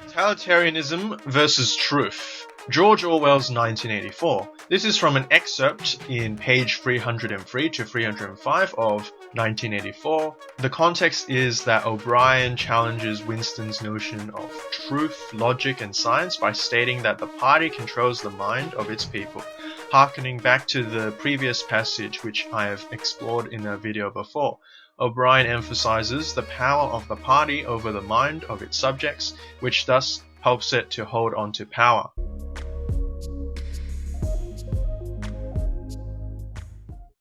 Totalitarianism versus Truth. George Orwell's 1984. This is from an excerpt in page 303 to 305 of 1984. The context is that O'Brien challenges Winston's notion of truth, logic, and science by stating that the party controls the mind of its people. Harkening back to the previous passage which I have explored in a video before, O'Brien emphasizes the power of the party over the mind of its subjects, which thus helps it to hold on to power.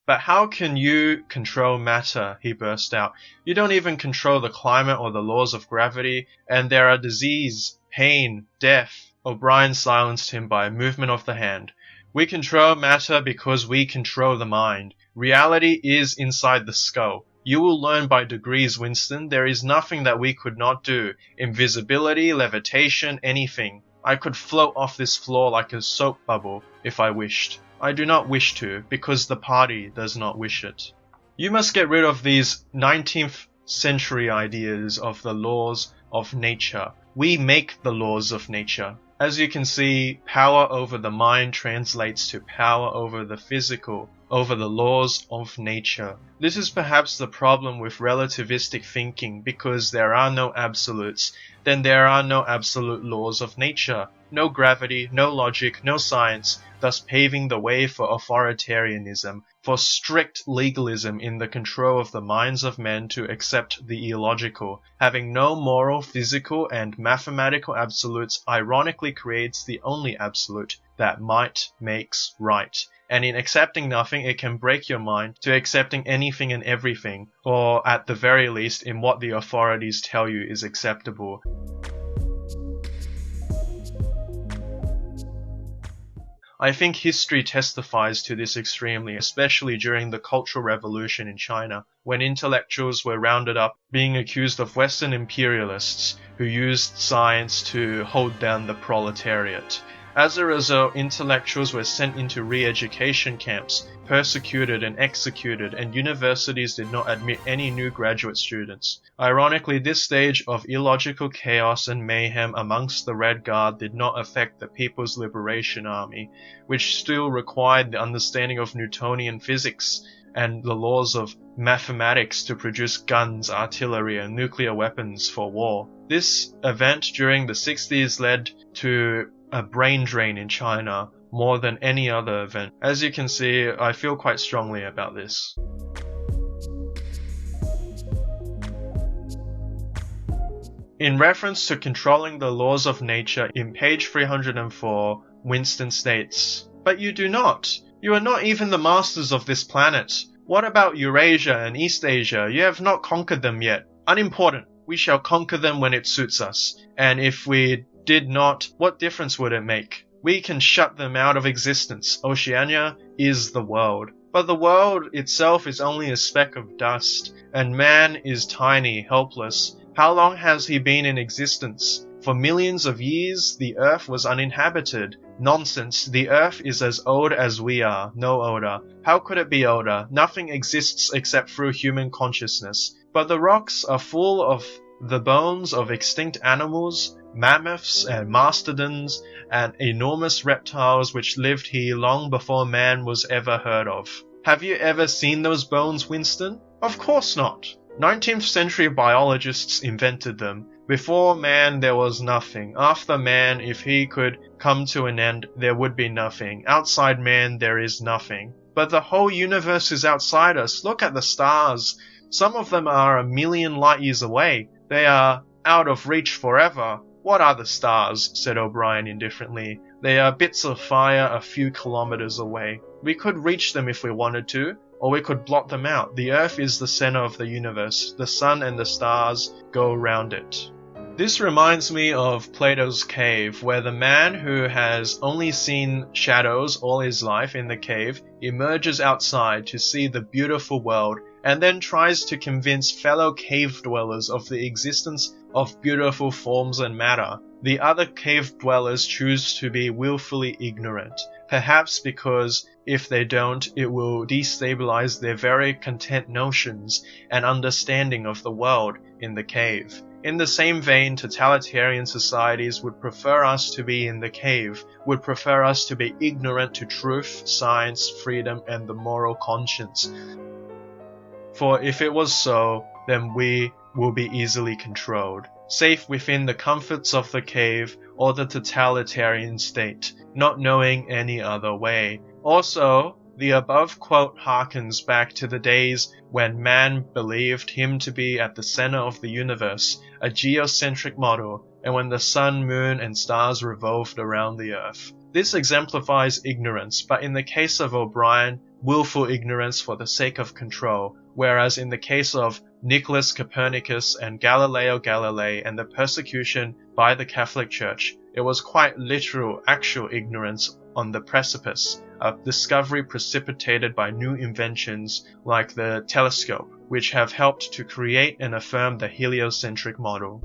But how can you control matter? He burst out. You don't even control the climate or the laws of gravity, and there are disease, pain, death. O'Brien silenced him by a movement of the hand. We control matter because we control the mind. Reality is inside the skull. You will learn by degrees, Winston. There is nothing that we could not do. Invisibility, levitation, anything. I could float off this floor like a soap bubble if I wished. I do not wish to, because the party does not wish it. You must get rid of these 19th century ideas of the laws of nature. We make the laws of nature. As you can see, power over the mind translates to power over the physical, over the laws of nature. This is perhaps the problem with relativistic thinking, because there are no absolutes. Then there are no absolute laws of nature. No gravity, no logic, no science, thus paving the way for authoritarianism, for strict legalism in the control of the minds of men to accept the illogical. Having no moral, physical, and mathematical absolutes ironically creates the only absolute, that might makes right. And in accepting nothing, it can break your mind to accepting anything and everything, or at the very least in what the authorities tell you is acceptable. I think history testifies to this extremely, especially during the Cultural Revolution in China, when intellectuals were rounded up being accused of Western imperialists who used science to hold down the proletariat. As a result, intellectuals were sent into re-education camps, persecuted and executed, and universities did not admit any new graduate students. Ironically, this stage of illogical chaos and mayhem amongst the Red Guard did not affect the People's Liberation Army, which still required the understanding of Newtonian physics and the laws of mathematics to produce guns, artillery, and nuclear weapons for war. This event during the 60s led to a brain drain in China more than any other event. As you can see, I feel quite strongly about this. In reference to controlling the laws of nature, in page 304, Winston states, "But you do not. You are not even the masters of this planet. What about Eurasia and East Asia? You have not conquered them yet. Unimportant. We shall conquer them when it suits us. And if we did not, what difference would it make? We can shut them out of existence. Oceania is the world. But the world itself is only a speck of dust, and man is tiny, helpless. How long has he been in existence? For millions of years, the earth was uninhabited. Nonsense, the earth is as old as we are, no older. How could it be older? Nothing exists except through human consciousness. But the rocks are full of the bones of extinct animals, mammoths and mastodons, and enormous reptiles which lived here long before man was ever heard of. Have you ever seen those bones, Winston? Of course not. 19th century biologists invented them. Before man there was nothing. After man, if he could come to an end, there would be nothing. Outside man there is nothing. But the whole universe is outside us. Look at the stars. Some of them are 1,000,000 light years away. They are out of reach forever. What are the stars? Said O'Brien indifferently. They are bits of fire a few kilometers away. We could reach them if we wanted to, or we could blot them out. The Earth is the center of the universe. The sun and the stars go around it. This reminds me of Plato's cave, where the man who has only seen shadows all his life in the cave emerges outside to see the beautiful world, and then tries to convince fellow cave dwellers of the existence of beautiful forms and matter. The other cave dwellers choose to be willfully ignorant, perhaps because if they don't, it will destabilize their very content notions and understanding of the world in the cave. In the same vein, totalitarian societies would prefer us to be in the cave, would prefer us to be ignorant to truth, science, freedom, and the moral conscience. For if it was so, then we will be easily controlled, safe within the comforts of the cave or the totalitarian state, not knowing any other way. Also, the above quote harkens back to the days when man believed him to be at the center of the universe, a geocentric model, and when the sun, moon, and stars revolved around the earth. This exemplifies ignorance, but in the case of O'Brien, willful ignorance for the sake of control, whereas in the case of Nicholas Copernicus and Galileo Galilei and the persecution by the Catholic Church, it was quite literal, actual ignorance on the precipice of discovery precipitated by new inventions like the telescope, which have helped to create and affirm the heliocentric model.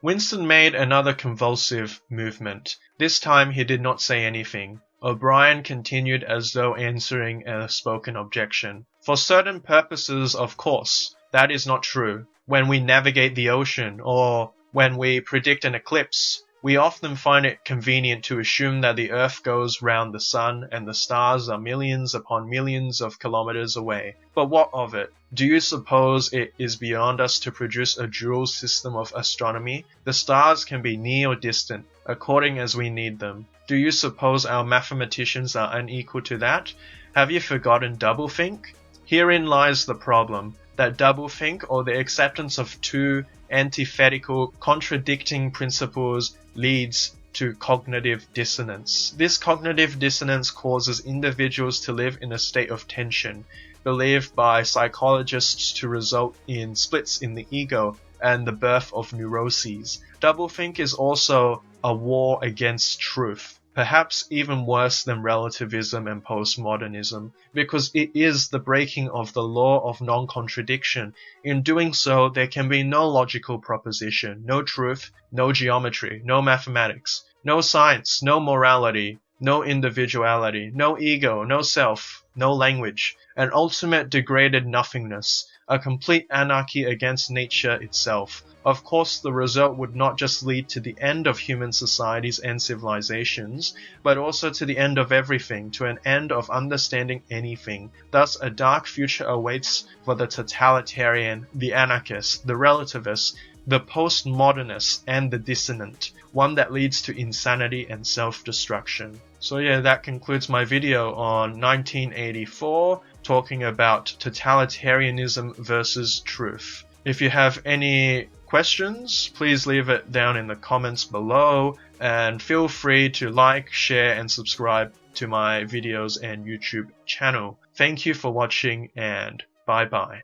Winston made another convulsive movement. This time he did not say anything. O'Brien continued as though answering a spoken objection. For certain purposes, of course, that is not true. When we navigate the ocean, or when we predict an eclipse, we often find it convenient to assume that the Earth goes round the Sun and the stars are millions upon millions of kilometers away. But what of it? Do you suppose it is beyond us to produce a dual system of astronomy? The stars can be near or distant, according as we need them. Do you suppose our mathematicians are unequal to that? Have you forgotten doublethink? Herein lies the problem, that doublethink, or the acceptance of two antithetical, contradicting principles, leads to cognitive dissonance. This cognitive dissonance causes individuals to live in a state of tension, believed by psychologists to result in splits in the ego and the birth of neuroses. Doublethink is also a war against truth, perhaps even worse than relativism and postmodernism, because it is the breaking of the law of non-contradiction. In doing so, there can be no logical proposition, no truth, no geometry, no mathematics, no science, no morality, no individuality, no ego, no self, no language, an ultimate degraded nothingness, a complete anarchy against nature itself. Of course, the result would not just lead to the end of human societies and civilizations, but also to the end of everything, to an end of understanding anything. Thus, a dark future awaits for the totalitarian, the anarchist, the relativist, the postmodernist, and the dissonant, one that leads to insanity and self-destruction. So yeah, that concludes my video on 1984, talking about totalitarianism versus truth. If you have any questions, please leave it down in the comments below, and feel free to like, share, and subscribe to my videos and YouTube channel. Thank you for watching, and bye bye.